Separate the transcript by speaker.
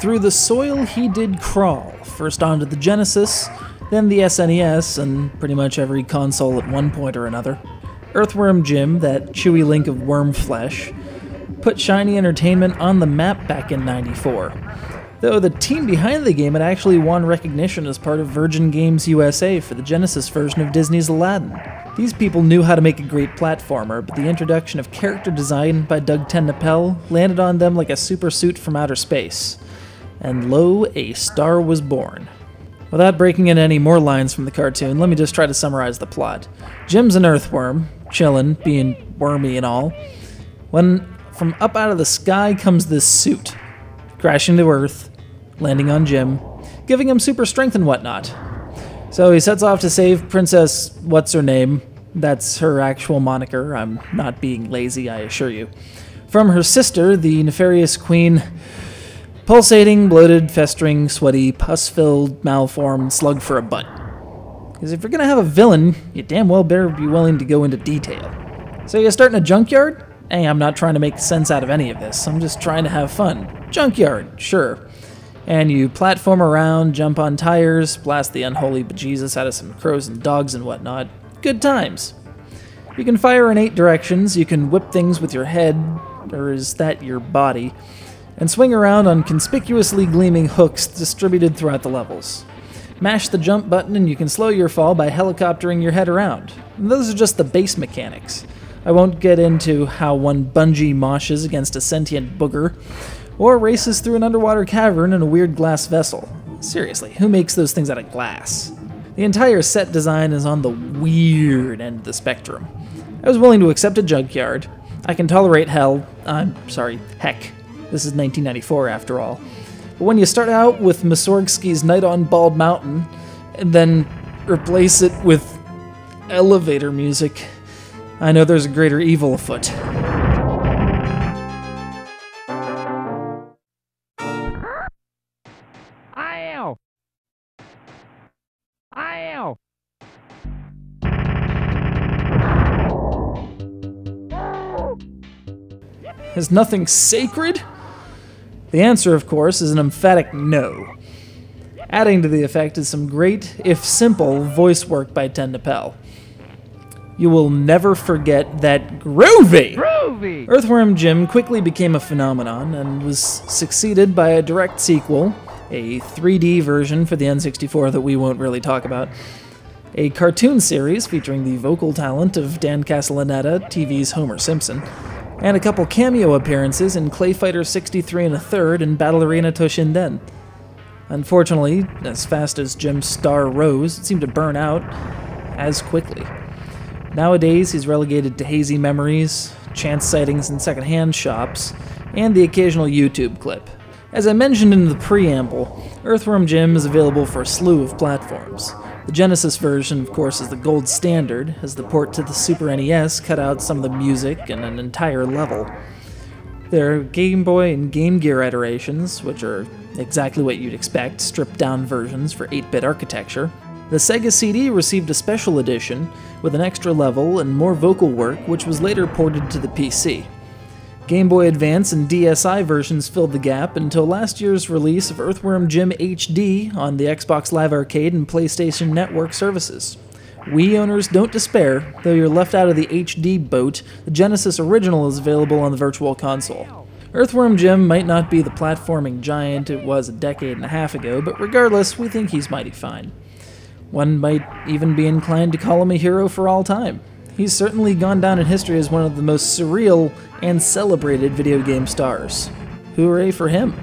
Speaker 1: through the soil he did crawl, first onto the Genesis, then the SNES, and pretty much every console at one point or another. Earthworm Jim, that chewy link of worm flesh, put Shiny Entertainment on the map back in '94. Though the team behind the game had actually won recognition as part of Virgin Games USA for the Genesis version of Disney's Aladdin. These people knew how to make a great platformer, but the introduction of character design by Doug TenNapel landed on them like a super suit from outer space. And lo, a star was born. Without breaking in any more lines from the cartoon, let me just try to summarize the plot. Jim's an earthworm, chillin', being wormy and all, when from up out of the sky comes this suit, crashing to Earth, landing on Jim, giving him super strength and whatnot. So he sets off to save Princess What's-Her-Name, that's her actual moniker, I'm not being lazy, I assure you, from her sister, the nefarious queen, pulsating, bloated, festering, sweaty, pus-filled, malformed slug-for-a-butt. Because if you're gonna have a villain, you damn well better be willing to go into detail. So you start in a junkyard? Hey, I'm not trying to make sense out of any of this, I'm just trying to have fun. Junkyard, sure. And you platform around, jump on tires, blast the unholy bejesus out of some crows and dogs and whatnot. Good times. You can fire in 8 directions, you can whip things with your head, or is that your body, and swing around on conspicuously gleaming hooks distributed throughout the levels. Mash the jump button and you can slow your fall by helicoptering your head around. And those are just the base mechanics. I won't get into how one bungee moshes against a sentient booger, or races through an underwater cavern in a weird glass vessel. Seriously, who makes those things out of glass? The entire set design is on the weird end of the spectrum. I was willing to accept a junkyard. I can tolerate heck. This is 1994 after all. But when you start out with Mussorgsky's Night on Bald Mountain, and then replace it with elevator music, I know there's a greater evil afoot.
Speaker 2: Ow!
Speaker 1: Is nothing sacred? The answer, of course, is an emphatic no. Adding to the effect is some great, if simple, voice work by TenNapel. You will never forget that groovy! Earthworm Jim quickly became a phenomenon and was succeeded by a direct sequel, a 3D version for the N64 that we won't really talk about, a cartoon series featuring the vocal talent of Dan Castellaneta, TV's Homer Simpson, and a couple cameo appearances in Clay Fighter 63 1/3 and Battle Arena Toshinden. Unfortunately, as fast as Jim's star rose, it seemed to burn out as quickly. Nowadays, he's relegated to hazy memories, chance sightings in second-hand shops, and the occasional YouTube clip. As I mentioned in the preamble, Earthworm Jim is available for a slew of platforms. The Genesis version, of course, is the gold standard, as the port to the Super NES cut out some of the music and an entire level. There are Game Boy and Game Gear iterations, which are exactly what you'd expect, stripped-down versions for 8-bit architecture. The Sega CD received a special edition with an extra level and more vocal work, which was later ported to the PC. Game Boy Advance and DSi versions filled the gap until last year's release of Earthworm Jim HD on the Xbox Live Arcade and PlayStation Network services. Wii owners don't despair, though you're left out of the HD boat, the Genesis original is available on the Virtual Console. Earthworm Jim might not be the platforming giant it was a decade and a half ago, but regardless, we think he's mighty fine. One might even be inclined to call him a hero for all time. He's certainly gone down in history as one of the most surreal and celebrated video game stars. Hooray for him!